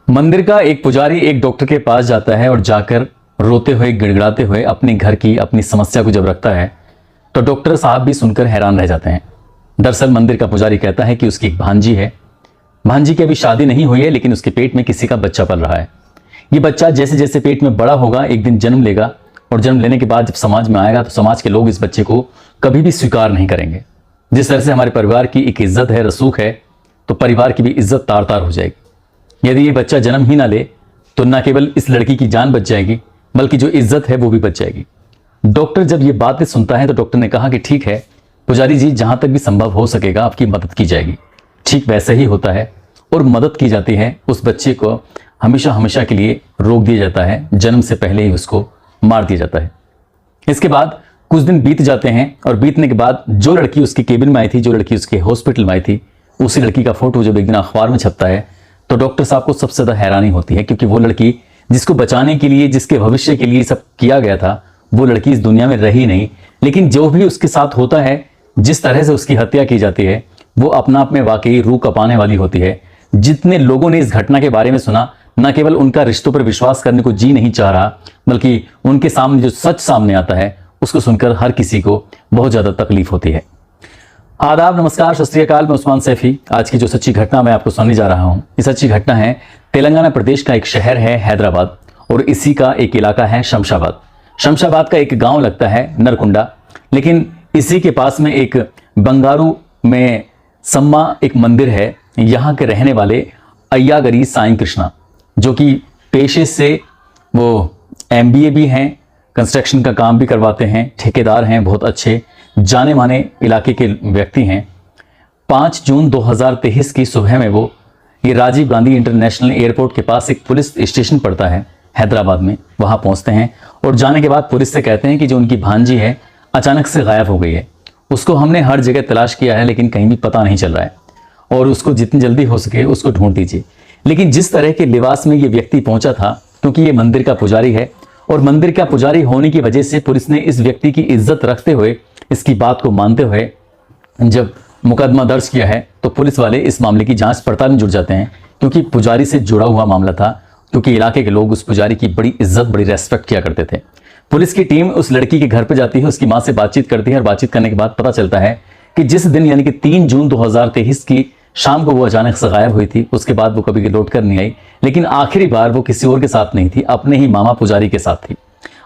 मंदिर का एक पुजारी एक डॉक्टर के पास जाता है और जाकर रोते हुए गिड़गिड़ाते हुए अपने घर की अपनी समस्या को जब रखता है तो डॉक्टर साहब भी सुनकर हैरान रह जाते हैं। दरअसल मंदिर का पुजारी कहता है कि उसकी एक भांजी है। भांजी की अभी शादी नहीं हुई है, लेकिन उसके पेट में किसी का बच्चा पल रहा है। ये बच्चा जैसे जैसे पेट में बड़ा होगा एक दिन जन्म लेगा, और जन्म लेने के बाद जब समाज में आएगा तो समाज के लोग इस बच्चे को कभी भी स्वीकार नहीं करेंगे। जिस तरह से हमारे परिवार की एक इज्जत है, रसूख है, तो परिवार की भी इज्जत तार तार हो जाएगी। यदि ये बच्चा जन्म ही ना ले तो न केवल इस लड़की की जान बच जाएगी, बल्कि जो इज्जत है वो भी बच जाएगी। डॉक्टर जब ये बातें सुनता है तो डॉक्टर ने कहा कि ठीक है पुजारी जी, जहां तक भी संभव हो सकेगा आपकी मदद की जाएगी। ठीक वैसे ही होता है और मदद की जाती है। उस बच्चे को हमेशा हमेशा के लिए रोक दिया जाता है, जन्म से पहले ही उसको मार दिया जाता है। इसके बाद कुछ दिन बीत जाते हैं और बीतने के बाद जो लड़की उसकी केबिन में आई थी, जो लड़की उसके हॉस्पिटल में आई थी, उसी लड़की का फोटो जब एक दिन अखबार में छपता है तो डॉक्टर साहब को सबसे ज्यादा हैरानी होती है, क्योंकि वो लड़की जिसको बचाने के लिए, जिसके भविष्य के लिए सब किया गया था, वो लड़की इस दुनिया में रही नहीं। लेकिन जो भी उसके साथ होता है, जिस तरह से उसकी हत्या की जाती है, वो अपना आप में वाकई रूह कपाने वाली होती है। जितने लोगों ने इस घटना के बारे में सुना, न केवल उनका रिश्तों पर विश्वास करने को जी नहीं चाह रहा, बल्कि उनके सामने जो सच सामने आता है उसको सुनकर हर किसी को बहुत ज्यादा तकलीफ होती है। आदाब, नमस्कार, सत श्री अकाल। मैं उस्मान सैफी। आज की जो सच्ची घटना मैं आपको सुनाने जा रहा हूं, ये सच्ची घटना है तेलंगाना प्रदेश का एक शहर है हैदराबाद, और इसी का एक इलाका है शमशाबाद। शमशाबाद का एक गांव लगता है नरकुंडा, लेकिन इसी के पास में एक बंगारू में सम्मा एक मंदिर है। यहाँ के रहने वाले अय्यागरी साईं कृष्णा, जो कि पेशे से वो MBA भी हैं, कंस्ट्रक्शन का काम भी करवाते हैं, ठेकेदार हैं, बहुत अच्छे जाने माने इलाके के व्यक्ति हैं। 5 जून 2023 की सुबह में वो ये राजीव गांधी इंटरनेशनल एयरपोर्ट के पास एक पुलिस स्टेशन पड़ता है हैदराबाद में, वहां पहुंचते हैं और जाने के बाद पुलिस से कहते हैं कि जो उनकी भांजी है अचानक से गायब हो गई है। उसको हमने हर जगह तलाश किया है लेकिन कहीं भी पता नहीं चल रहा है, और उसको जितनी जल्दी हो सके उसको ढूंढ दीजिए। लेकिन जिस तरह के लिबास में ये व्यक्ति पहुंचा था, क्योंकि ये मंदिर का पुजारी है और मंदिर का पुजारी होने की वजह से पुलिस ने इस व्यक्ति की इज्जत रखते हुए, इसकी बात को मानते हुए जब मुकदमा दर्ज किया है तो पुलिस वाले इस मामले की जांच पड़ताल में जुट जाते हैं, क्योंकि पुजारी से जुड़ा हुआ मामला था। क्योंकि इलाके के लोग उस पुजारी की बड़ी इज्जत, बड़ी रेस्पेक्ट किया करते थे। पुलिस की टीम उस लड़की के घर पर जाती है, उसकी मां से बातचीत करती है और बातचीत करने के बाद पता चलता है कि जिस दिन यानी कि 3 जून 2023 की शाम को वो अचानक से गायब हुई थी, उसके बाद वो कभी लौट कर नहीं आई। लेकिन आखिरी बार वो किसी और के साथ नहीं थी, अपने ही मामा पुजारी के साथ थी।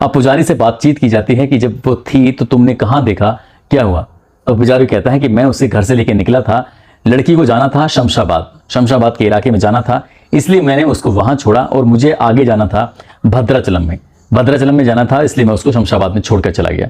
अब पुजारी से बातचीत की जाती है कि जब वो थी तो तुमने कहाँ देखा, क्या हुआ? तो पुजारी कहता है कि मैं उसे घर से लेके निकला था, लड़की को जाना था शमशाबाद के इलाके में जाना था, इसलिए मैंने उसको वहां छोड़ा, और मुझे आगे जाना था भद्राचलम में जाना था, इसलिए मैं उसको शमशाबाद में छोड़कर चला गया।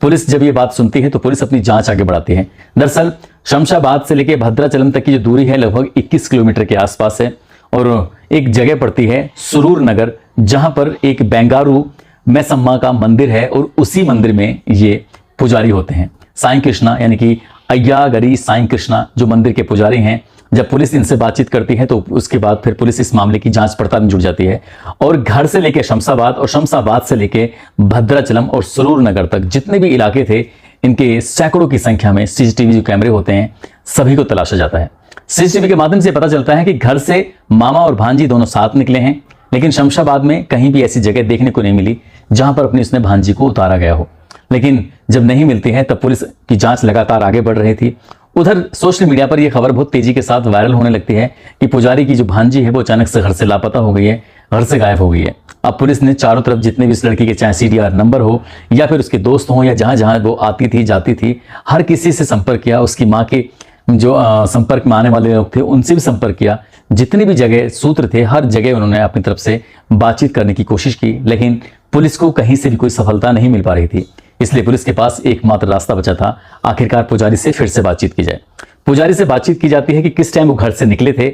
पुलिस जब ये बात सुनती है तो पुलिस अपनी जांच आगे बढ़ाती है। दरअसल शमशाबाद से लेकर भद्राचलम तक की जो दूरी है लगभग 21 किलोमीटर के आसपास है, और एक जगह पड़ती है सुरूर नगर, जहां पर एक बेंगारू मैसम्मा का मंदिर है, और उसी मंदिर में ये पुजारी होते हैं साईं कृष्णा, यानी कि अय्यागरी साईं कृष्णा, जो मंदिर के पुजारी हैं। जब पुलिस इनसे बातचीत करती है तो उसके बाद फिर पुलिस इस मामले की जांच पड़ताल में जुट जाती है, और घर से लेकर शमशाबाद और शमशाबाद से लेकर भद्राचलम और सुरूर नगर तक जितने भी इलाके थे, इनके सैकड़ों की संख्या में CCTV जो कैमरे होते हैं सभी को तलाशा जाता है। CCTV के माध्यम से पता चलता है कि घर से मामा और भांजी दोनों साथ निकले हैं, लेकिन शमशाबाद में कहीं भी ऐसी जगह देखने को नहीं मिली जहां पर अपनी उसने भांजी को उतारा गया हो। लेकिन जब नहीं मिलती है तब पुलिस की जांच लगातार आगे बढ़ रही थी। उधर सोशल मीडिया पर यह खबर बहुत तेजी के साथ वायरल होने लगती है कि पुजारी की जो भांजी है वो अचानक से घर से लापता हो गई है, घर से गायब हो गई है। अब पुलिस ने चारों तरफ जितने भी इस लड़की के, चाहे CDR नंबर हो या फिर उसके दोस्त हों या जहां जहां वो आती थी जाती थी, हर किसी से संपर्क किया। उसकी माँ के जो संपर्क में आने वाले लोग थे उनसे भी संपर्क किया। जितनी भी जगह सूत्र थे हर जगह उन्होंने अपनी तरफ से बातचीत करने की कोशिश की, लेकिन पुलिस को कहीं से भी कोई सफलता नहीं मिल पा रही थी। इसलिए पुलिस के पास एकमात्र रास्ता बचा था, आखिरकार पुजारी से फिर से बातचीत की जाए। पुजारी से बातचीत की जाती है कि किस टाइम वो घर से निकले थे,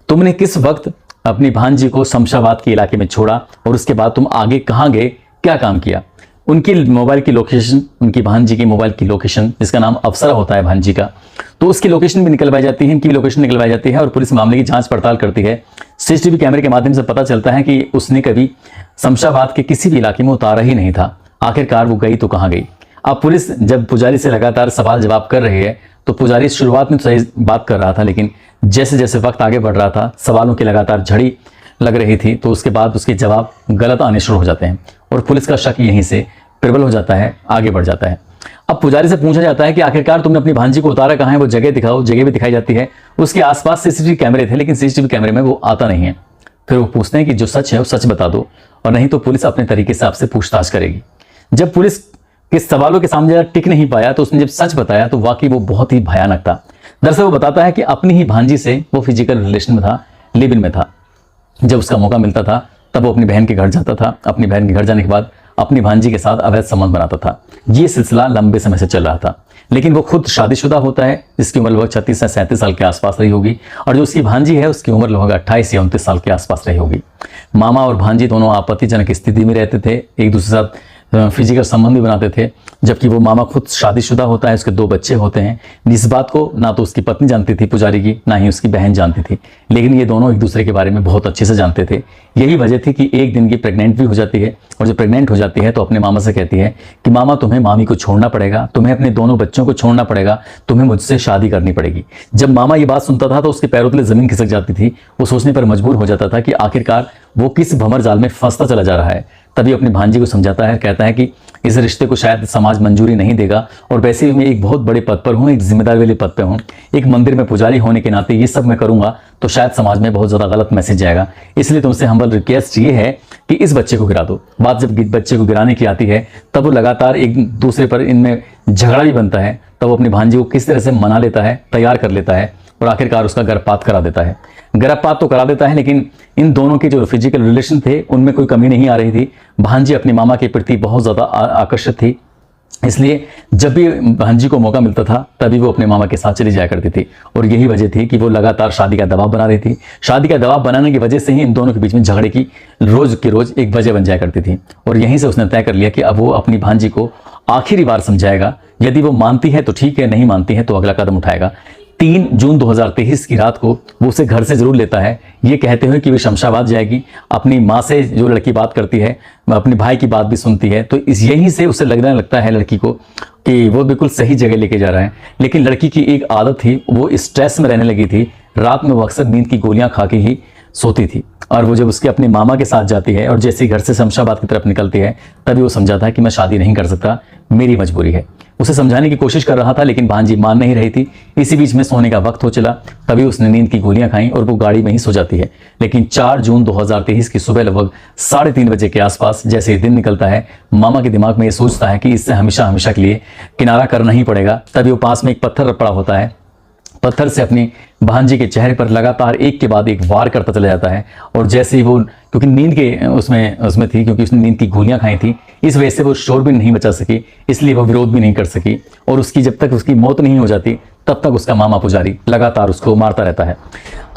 तुमने किस वक्त अपनी भांजी को शमशाबाद के इलाके में छोड़ा, और उसके बाद तुम आगे कहाँ गए, क्या काम किया। उनकी मोबाइल की लोकेशन, उनकी भांजी की मोबाइल की लोकेशन, जिसका नाम अफसरा होता है भांजी का, तो उसकी लोकेशन भी निकलवाई जाती है, इनकी लोकेशन निकलवाई जाती है, और पुलिस मामले की जांच पड़ताल करती है। CCTV कैमरे के माध्यम से पता चलता है कि उसने कभी शमशाबाद के किसी भी इलाके में उतारा ही नहीं था। आखिरकार वो गई तो कहाँ गई। अब पुलिस जब पुजारी से लगातार सवाल जवाब कर रही है तो पुजारी शुरुआत में तो सही बात कर रहा था, लेकिन जैसे जैसे वक्त आगे बढ़ रहा था सवालों की लगातार झड़ी लग रही थी, तो उसके बाद उसके जवाब गलत आने शुरू हो जाते हैं और पुलिस का शक यहीं से प्रबल हो जाता है, आगे बढ़ जाता है। अब पुजारी से पूछा जाता है कि आखिरकार तुमने अपनी भांजी को उतारा कहाँ है, वो जगह दिखाओ। जगह भी दिखाई जाती है, उसके आसपास सीसीटीवी कैमरे थे, लेकिन सीसीटीवी कैमरे में वो आता नहीं है। फिर वो पूछते हैं कि जो सच है वो सच बता दो, और नहीं तो पुलिस अपने तरीके से आपसे पूछताछ करेगी। जब पुलिस के सवालों के सामने टिक नहीं पाया तो उसने जब सच बताया तो वाकई वो बहुत ही भयानक था। दरअसल वो बताता है कि अपनी ही भांजी से वो फिजिकल रिलेशन में था, लिव इन में था। जब उसका मौका मिलता था तब वो अपनी बहन के घर जाता था, अपनी बहन के घर जाने के बाद अपनी भांजी के साथ अवैध संबंध बनाता था। ये सिलसिला लंबे समय से चल रहा था, लेकिन वो खुद शादीशुदा होता है, जिसकी उम्र लगभग 36 से 37 साल के आसपास रही होगी, और जो उसकी भांजी है उसकी उम्र लगभग 28 या 29 साल के आसपास रही होगी। मामा और भांजी दोनों आपत्तिजनक स्थिति में रहते थे, एक दूसरे के साथ फिजिकल संबंध भी बनाते थे, जबकि वो मामा खुद शादीशुदा होता है, उसके 2 बच्चे होते हैं। इस बात को ना तो उसकी पत्नी जानती थी पुजारी की, ना ही उसकी बहन जानती थी, लेकिन ये दोनों एक दूसरे के बारे में बहुत अच्छे से जानते थे। यही वजह थी कि एक दिन की प्रेग्नेंट भी हो जाती है, और जब प्रेग्नेंट हो जाती है तो अपने मामा से कहती है कि मामा तुम्हें मामी को छोड़ना पड़ेगा, तुम्हें अपने दोनों बच्चों को छोड़ना पड़ेगा, तुम्हें मुझसे शादी करनी पड़ेगी। जब मामा ये बात सुनता था तो उसके पैरों तले जमीन खिसक जाती थी। वो सोचने पर मजबूर हो जाता था कि आखिरकार वो किस भंवर जाल में फंसता चला जा रहा है। तभी अपनी भांजी को समझाता है, कहता है कि इस रिश्ते को शायद समाज मंजूरी नहीं देगा, और वैसे भी मैं एक बहुत बड़े पद पर हूँ, एक जिम्मेदार वाले पद पर हूँ, एक मंदिर में पुजारी होने के नाते ये सब मैं करूंगा तो शायद समाज में बहुत ज़्यादा गलत मैसेज जाएगा। इसलिए तुमसे हम्बल रिक्वेस्ट ये है कि इस बच्चे को गिरा दो। बात जब बच्चे को गिराने की आती है तब वो लगातार एक दूसरे पर इनमें झगड़ा भी बनता है। तब वो अपनी भांजी को किस तरह से मना लेता है, तैयार कर लेता है, और आखिरकार उसका गर्भपात करा देता है। गर्भपात तो करा देता है, लेकिन इन दोनों के जो फिजिकल रिलेशन थे उनमें कोई कमी नहीं आ रही थी। भांजी अपने मामा के प्रति बहुत ज़्यादा आकर्षित थी, इसलिए जब भी भांजी को मौका मिलता था तभी वो अपने मामा के साथ चली जाया करती थी, और यही वजह थी कि वो लगातार शादी का दबाव बना रही थी। शादी का दबाव बनाने की वजह से ही इन दोनों के बीच में झगड़े की रोज की रोज एक वजह बन जाया करती थी, और यहीं से उसने तय कर लिया कि अब वो अपनी भांजी को आखिरी बार समझाएगा। यदि वो मानती है तो ठीक है, नहीं मानती है तो अगला कदम उठाएगा। 3 जून 2023 की रात को वो उसे घर से जरूर लेता है, ये कहते हुए कि वो शमशाबाद जाएगी। अपनी माँ से जो लड़की बात करती है, अपने भाई की बात भी सुनती है, तो इस यहीं से उसे लगने लगता है लड़की को कि वो बिल्कुल सही जगह लेके जा रहा है। लेकिन लड़की की एक आदत थी, वो स्ट्रेस में रहने लगी थी। रात में वो अक्सर नींद की गोलियां खा के ही सोती थी, और वो जब उसके अपने मामा के साथ जाती है और जैसे ही घर से शमशाबाद की तरफ निकलती है तभी वो समझाता है कि मैं शादी नहीं कर सकता, मेरी मजबूरी है। उसे समझाने की कोशिश कर रहा था, लेकिन भांजी मान नहीं रही थी। इसी बीच में सोने का वक्त हो चला, तभी उसने नींद की गोलियां खाई और वो गाड़ी में ही सो जाती है। लेकिन 4 जून 2023 की सुबह लगभग 3:30 बजे के आसपास जैसे ही दिन निकलता है, मामा के दिमाग में ये सोचता है कि इससे हमेशा हमेशा के लिए किनारा करना ही पड़ेगा। तभी वो पास में एक पत्थर पड़ा होता है, पत्थर से अपनी भांजी के चेहरे पर लगातार एक के बाद एक वार करता चला जाता है। और जैसे ही वो, क्योंकि नींद के उसमें थी, क्योंकि उसने नींद की गोलियां खाई थी, इस वजह से वो शोर भी नहीं बचा सकी, इसलिए वो विरोध भी नहीं कर सकी। और उसकी जब तक उसकी मौत नहीं हो जाती तब तक उसका मामा पुजारी लगातार उसको मारता रहता है।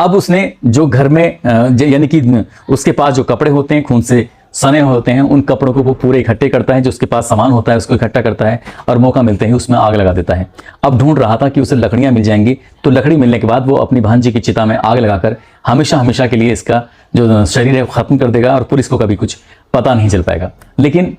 अब उसने जो घर में यानी कि उसके पास जो कपड़े होते हैं खून से सने होते हैं, उन कपड़ों को वो पूरे इकट्ठे करता है, जो उसके पास सामान होता है उसको इकट्ठा करता है, और मौका मिलते ही उसमें आग लगा देता है। अब ढूंढ रहा था कि उसे लकड़ियां मिल जाएंगी, तो लकड़ी मिलने के बाद वो अपनी भांजी की चिता में आग लगाकर हमेशा हमेशा के लिए इसका जो शरीर है खत्म कर देगा, और पुलिस को कभी कुछ पता नहीं चल पाएगा। लेकिन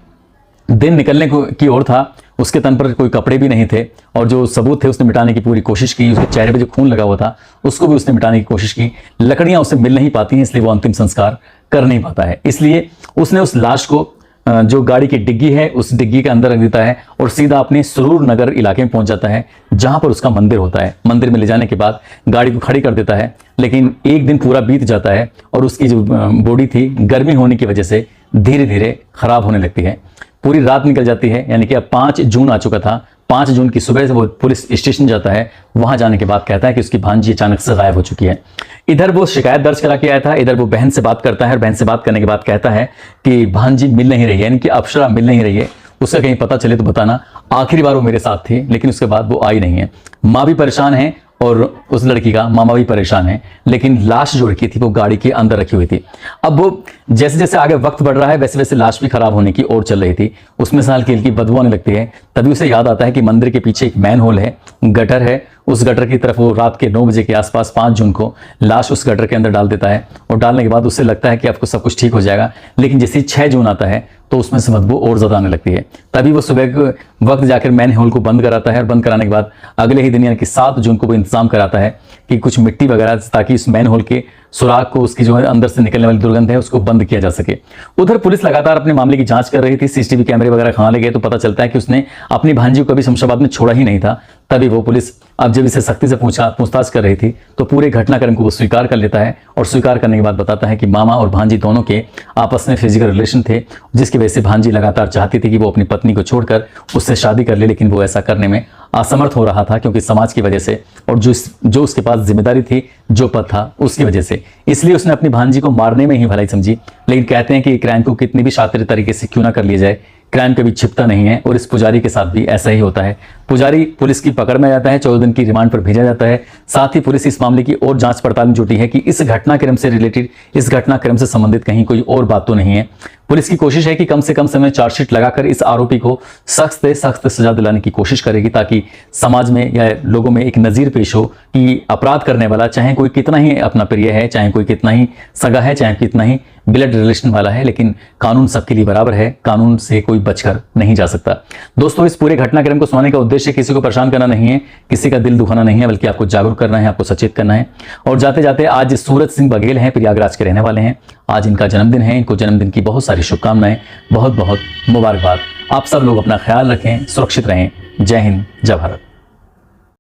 दिन निकलने की ओर था, उसके तन पर कोई कपड़े भी नहीं थे, और जो सबूत थे उसने मिटाने की पूरी कोशिश की। उसके चेहरे पे जो खून लगा हुआ था उसको भी उसने मिटाने की कोशिश की। लकड़ियां उसे मिल नहीं पाती हैं, इसलिए वो अंतिम संस्कार कर नहीं पाता है। इसलिए उसने उस लाश को जो गाड़ी की डिग्गी है उस डिग्गी के अंदर रख देता है, और सीधा अपने सुरूर नगर इलाके में पहुंच जाता है, जहां पर उसका मंदिर होता है। मंदिर में ले जाने के बाद गाड़ी को खड़ी कर देता है, लेकिन एक दिन पूरा बीत जाता है और उसकी जो बॉडी थी गर्मी होने की वजह से धीरे धीरे खराब होने लगती है। पूरी रात निकल जाती है, यानी कि अब 5 जून आ चुका था। 5 जून की सुबह से वो पुलिस स्टेशन जाता है। वहां जाने के बाद कहता है कि उसकी भांजी अचानक से गायब हो चुकी है। इधर वो शिकायत दर्ज करा के आया था, इधर वो बहन से बात करता है, और बहन से बात करने के बाद कहता है कि भांजी मिल नहीं रही है, यानी कि अप्सरा मिल नहीं रही है, उसका कहीं पता चले तो बताना। आखिरी बार वो मेरे साथ थी, लेकिन उसके बाद वो आई नहीं है। माँ भी परेशान है और उस लड़की का मामा भी परेशान है, लेकिन लाश जो रखी थी वो गाड़ी के अंदर रखी हुई थी। अब वो जैसे जैसे आगे वक्त बढ़ रहा है वैसे वैसे लाश भी खराब होने की ओर चल रही थी, उसमें से हल्की हल्की बदबू आने लगती है। तभी उसे याद आता है कि मंदिर के पीछे एक मैन होल है, गटर है, उस गटर की तरफ वो रात के 9 बजे के आसपास 5 जून को लाश उस गटर के अंदर डाल देता है और डालने के बाद उससे लगता है कि आपको सब कुछ ठीक हो जाएगा, लेकिन जैसे ही 6 जून आता है तो उसमें से बदबू और ज़्यादा आने लगती है। तभी वो सुबह के वक्त जाकर मैन होल को बंद कराता है और बंद कराने के बाद अगले ही दिन यानी कि 7 जून को वो इंतजाम कराता है कि कुछ मिट्टी वगैरह, ताकि इस मैन होल के सुराग को, उसकी जो है अंदर से निकलने वाली दुर्गंध है, उसको बंद किया जा सके। उधर पुलिस लगातार अपने मामले की जांच कर रही थी। सीसीटीवी कैमरे वगैरह खंगाले गए तो पता चलता है कि उसने अपनी भांजी को कभी शमशाबाद में छोड़ा ही नहीं था। तभी वो पुलिस अब जब इसे सख्ती से पूछताछ कर रही थी तो पूरे घटनाक्रम को वो स्वीकार कर लेता है और स्वीकार करने के बाद बताता है कि मामा और भांजी दोनों के आपस में फिजिकल रिलेशन थे, जिसकी वजह से भांजी लगातार चाहती थी कि वो अपनी पत्नी को छोड़कर उससे शादी कर ले, लेकिन वो ऐसा करने में असमर्थ हो रहा था क्योंकि समाज की वजह से और जो उसके पास जिम्मेदारी थी, जो पद था, उसकी वजह से। इसलिए उसने अपनी भांजी को मारने में ही भलाई समझी। लेकिन कहते हैं कि क्राइम को कितनी भी शातिर तरीके से क्यों ना कर लिया जाए, क्राइम कभी छिपता नहीं है और इस पुजारी के साथ भी ऐसा ही होता है। पुजारी पुलिस की पकड़ में जाता है, 14 दिन की रिमांड पर भेजा जाता है। साथ ही पुलिस इस मामले की और जांच पड़ताल में जुटी है कि इस घटनाक्रम से रिलेटेड, इस घटनाक्रम से संबंधित कहीं कोई और बात तो नहीं है। पुलिस की कोशिश है कि कम से कम समय चार्जशीट लगाकर इस आरोपी को सख्त से सख्त सजा दिलाने की कोशिश करेगी, ताकि समाज में या लोगों में एक नजीर पेश हो कि अपराध करने वाला, चाहे कोई कितना ही अपना प्रिय है, चाहे कोई कितना ही सगा है, चाहे कितना ही ब्लड रिलेशन वाला है, लेकिन कानून सबके लिए बराबर है। कानून से कोई बचकर नहीं जा सकता। दोस्तों, इस पूरे घटनाक्रम को सुनाने का उद्देश्य किसी को परेशान करना नहीं है, किसी का दिल दुखाना नहीं है, बल्कि आपको जागरूक करना है, आपको सचेत करना है। और जाते जाते आज सूरज सिंह बघेल हैं, प्रयागराज के रहने वाले हैं। आज इनका जन्मदिन है। इनको जन्मदिन की बहुत सारी शुभकामनाएं, बहुत बहुत मुबारकबाद। आप सब लोग अपना ख्याल रखें, सुरक्षित रहें। जय हिंद, जय भारत।